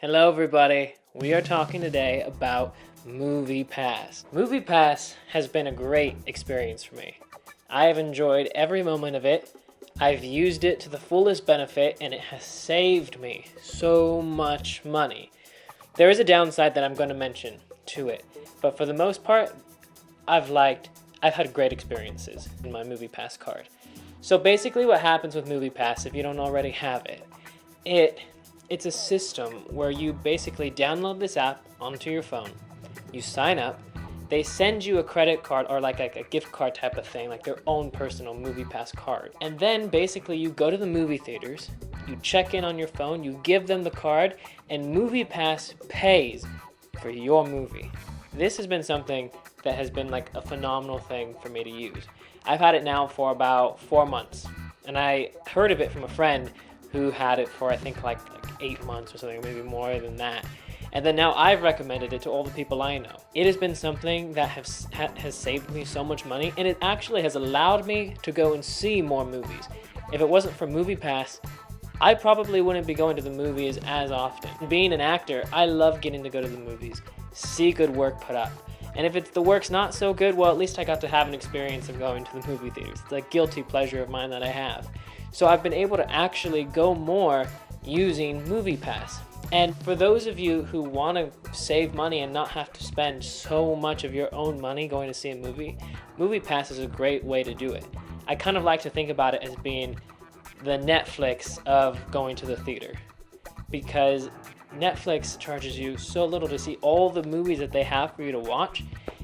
Hello everybody, we are talking today about MoviePass. MoviePass has been a great experience for me. I have enjoyed every moment of it. I've used it to the fullest benefit and it has saved me so much money. There is a downside that I'm going to mention to it, but for the most part, I've had great experiences in my MoviePass card. So basically what happens with MoviePass, if you don't already have it, it's a system where you basically download this app onto your phone, you sign up, they send you a credit card or like a gift card type of thing, like their own personal MoviePass card. And then basically you go to the movie theaters, you check in on your phone, you give them the card, and MoviePass pays for your movie. This has been something that has been like a phenomenal thing for me to use. I've had it now for about 4 months, and I heard of it from a friend who had it for I think like 8 months or something, maybe more than that. And then now I've recommended it to all the people I know. It has been something that has saved me so much money, and it actually has allowed me to go and see more movies. If it wasn't for MoviePass, I probably wouldn't be going to the movies as often. Being an actor, I love getting to go to the movies, see good work put up. And if the work's not so good, well, at least I got to have an experience of going to the movie theaters. It's a guilty pleasure of mine that I have. So I've been able to actually go more using MoviePass. And for those of you who want to save money and not have to spend so much of your own money going to see a movie, MoviePass is a great way to do it. I kind of like to think about it as being the Netflix of going to the theater, because Netflix charges you so little to see all the movies that they have for you to watch,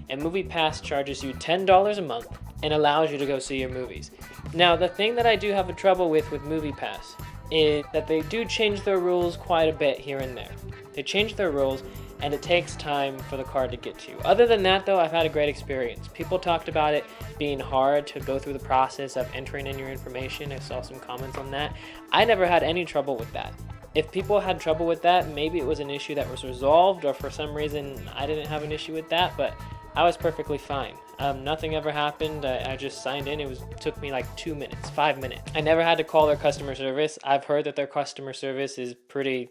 and MoviePass charges you $10 a month and allows you to go see your movies. Now, the thing that I do have a trouble with MoviePass is that they do change their rules quite a bit here and there. They change their rules, and it takes time for the card to get to you. Other than that, though, I've had a great experience. People talked about it being hard to go through the process of entering in your information. I saw some comments on that. I never had any trouble with that. If people had trouble with that, maybe it was an issue that was resolved, or for some reason I didn't have an issue with that, but I was perfectly fine. Nothing ever happened. I just signed in. It took me like 2 minutes, 5 minutes. I never had to call their customer service. I've heard that their customer service is pretty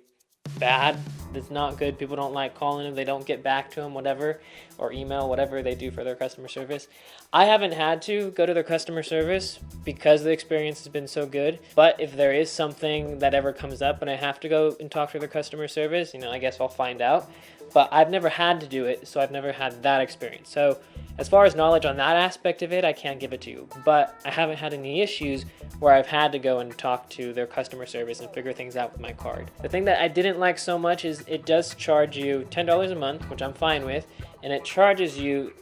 bad. It's not good. People don't like calling them. They don't get back to them, whatever, or email, whatever they do for their customer service. I haven't had to go to their customer service because the experience has been so good. But if there is something that ever comes up and I have to go and talk to their customer service, I guess I'll find out. But I've never had to do it, so I've never had that experience. So as far as knowledge on that aspect of it, I can't give it to you. But I haven't had any issues where I've had to go and talk to their customer service and figure things out with my card. The thing that I didn't like so much is it does charge you $10 a month, which I'm fine with, and it charges you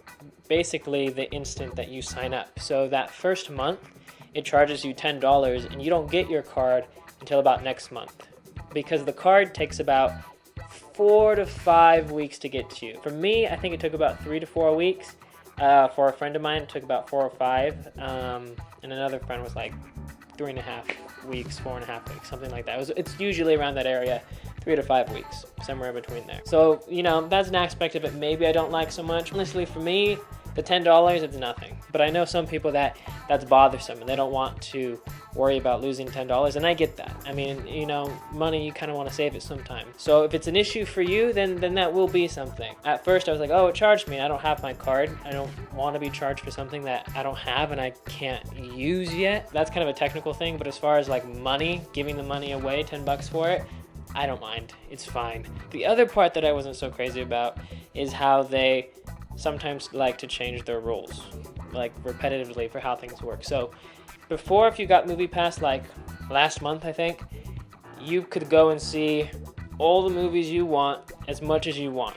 basically the instant that you sign up. So that first month, it charges you $10, and you don't get your card until about next month, because the card takes about 4 to 5 weeks to get to you. For me, I think it took about 3 to 4 weeks. For a friend of mine, it took about 4 or 5, and another friend was like 3.5 weeks, 4.5 weeks, something like that. It's usually around that area, 3 to 5 weeks, somewhere in between there. So, that's an aspect of it maybe I don't like so much. Honestly, for me, the $10, it's nothing. But I know some people that's bothersome and they don't want to worry about losing $10, and I get that. I mean, money, you kind of want to save it sometime. So if it's an issue for you, then that will be something. At first I was like, oh, it charged me. I don't have my card. I don't want to be charged for something that I don't have and I can't use yet. That's kind of a technical thing, but as far as like money, giving the money away, $10 for it, I don't mind. It's fine. The other part that I wasn't so crazy about is how they sometimes like to change their rules, like repetitively, for how things work. So before, if you got MoviePass like last month, I think, you could go and see all the movies you want as much as you want.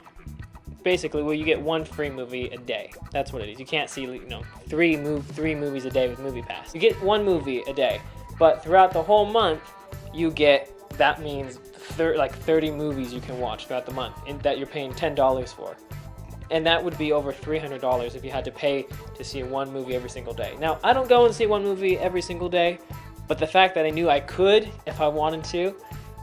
Basically, you get one free movie a day. That's what it is. You can't see, three movies a day with MoviePass. You get one movie a day, but throughout the whole month, that means 30 movies you can watch throughout the month, and that you're paying $10 for. And that would be over $300 if you had to pay to see one movie every single day. Now, I don't go and see one movie every single day, but the fact that I knew I could if I wanted to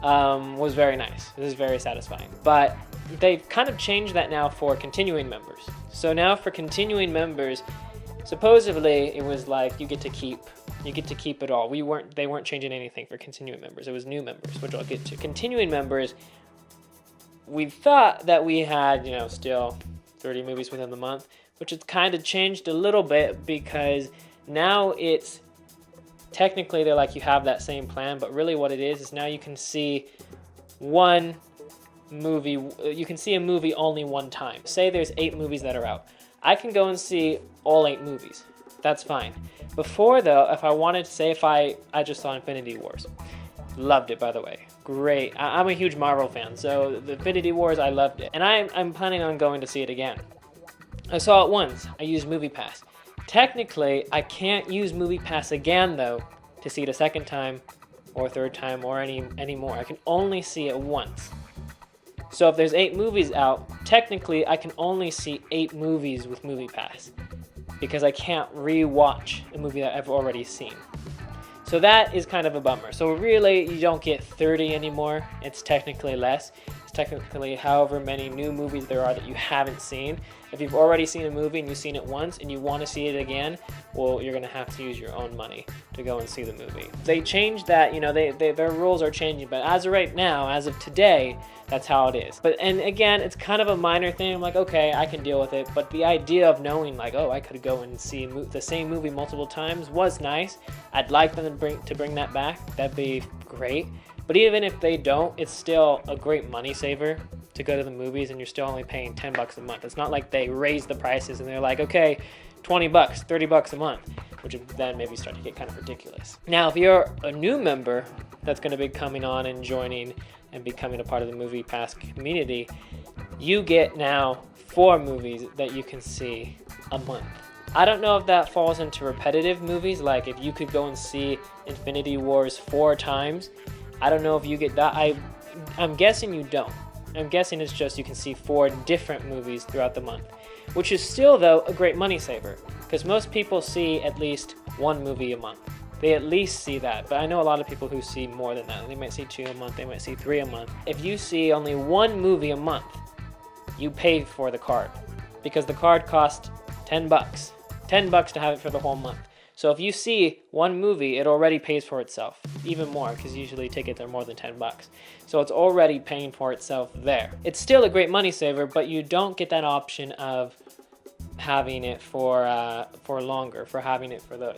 was very nice. This is very satisfying. But they've kind of changed that now for continuing members. So now for continuing members, supposedly it was like you get to keep it all. They weren't changing anything for continuing members. It was new members, which I'll get to. Continuing members we thought that we had, still 30 movies within the month, which has kind of changed a little bit because now it's technically they're like you have that same plan, but really what it is now you can see one movie, you can see a movie only one time. Say there's 8 movies that are out. I can go and see all 8 movies. That's fine. Before though, if I wanted to say, if I just saw Infinity Wars. Loved it, by the way. Great. I'm a huge Marvel fan, so the Infinity Wars, I loved it. And I'm planning on going to see it again. I saw it once. I used MoviePass. Technically, I can't use MoviePass again, though, to see it a second time or third time or any more. I can only see it once. So if there's 8 movies out, technically, I can only see 8 movies with MoviePass because I can't re-watch a movie that I've already seen. So that is kind of a bummer. So really, you don't get 30 anymore. It's technically less. It's technically however many new movies there are that you haven't seen. If you've already seen a movie and you've seen it once and you want to see it again, well, you're going to have to use your own money to go and see the movie. They changed that, their rules are changing, but as of right now, as of today, that's how it is. And again, it's kind of a minor thing. I'm like, okay, I can deal with it. But the idea of knowing like, oh, I could go and see the same movie multiple times was nice. I'd like them to bring that back. That'd be great. But even if they don't, it's still a great money saver to go to the movies, and you're still only paying $10 a month. It's not like they raise the prices and they're like, okay, $20, $30 a month, which would then maybe start to get kind of ridiculous. Now, if you're a new member that's going to be coming on and joining and becoming a part of the MoviePass community, you get now 4 movies that you can see a month. I don't know if that falls into repetitive movies, like if you could go and see Infinity Wars 4 times. I don't know if you get that. I'm guessing you don't. I'm guessing it's just you can see 4 different movies throughout the month, which is still, though, a great money saver because most people see at least 1 movie a month. They at least see that, but I know a lot of people who see more than that. They might see 2 a month, they might see 3 a month. If you see only 1 movie a month, you pay for the card because the card costs $10. $10 to have it for the whole month. So if you see 1 movie, it already pays for itself, even more, because usually tickets are more than $10. So it's already paying for itself there. It's still a great money saver, but you don't get that option of having it for longer, for having it for the,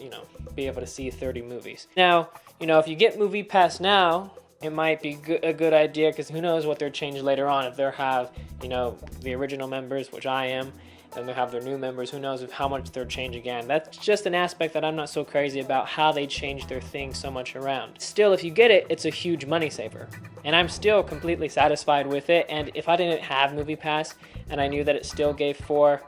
be able to see 30 movies. Now, if you get MoviePass now, it might be a good idea because who knows what they'll change later on. If they have, the original members, which I am, and they have their new members, who knows how much they'll change again. That's just an aspect that I'm not so crazy about, how they change their things so much around. Still, if you get it, it's a huge money saver. And I'm still completely satisfied with it. And if I didn't have MoviePass and I knew that it still gave 4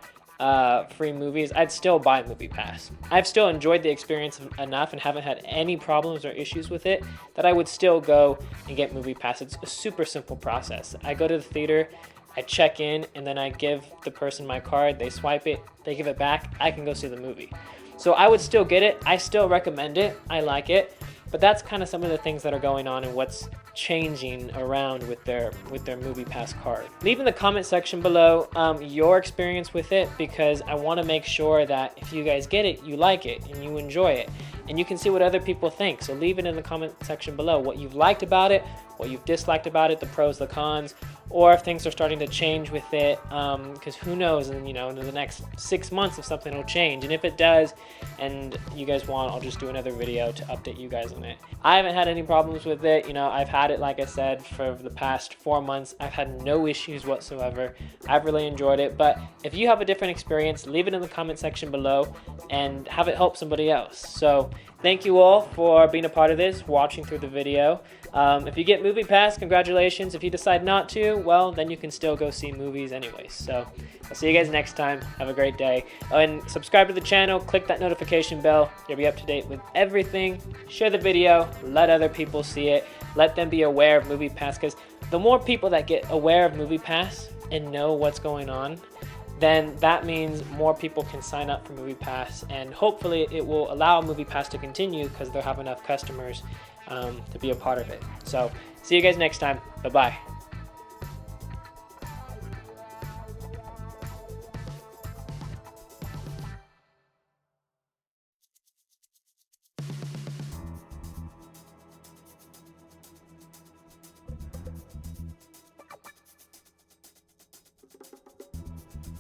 free movies, I'd still buy MoviePass. I've still enjoyed the experience enough and haven't had any problems or issues with it that I would still go and get MoviePass. It's a super simple process. I go to the theater, I check in, and then I give the person my card, they swipe it, they give it back, I can go see the movie. So I would still get it, I still recommend it, I like it, but that's kind of some of the things that are going on and what's changing around with their MoviePass card. Leave in the comment section below your experience with it, because I want to make sure that if you guys get it, you like it and you enjoy it. And you can see what other people think. So leave it in the comment section below what you've liked about it, what you've disliked about it, the pros, the cons, or if things are starting to change with it, because who knows, and in the next 6 months if something will change. And if it does and you guys want, I'll just do another video to update you guys on it. I haven't had any problems with it. I've had it, like I said, for the past 4 months. I've had no issues whatsoever. I've really enjoyed it. But if you have a different experience, leave it in the comment section below and have it help somebody else. So thank you all for being a part of this, watching through the video. If you get MoviePass, congratulations. If you decide not to, well, then you can still go see movies anyways. So I'll see you guys next time. Have a great day. And subscribe to the channel, click that notification bell. You'll be up to date with everything. Share the video, let other people see it. Let them be aware of MoviePass, because the more people that get aware of MoviePass and know what's going on, then that means more people can sign up for MoviePass, and hopefully it will allow MoviePass to continue because they'll have enough customers to be a part of it. So see you guys next time. Bye-bye.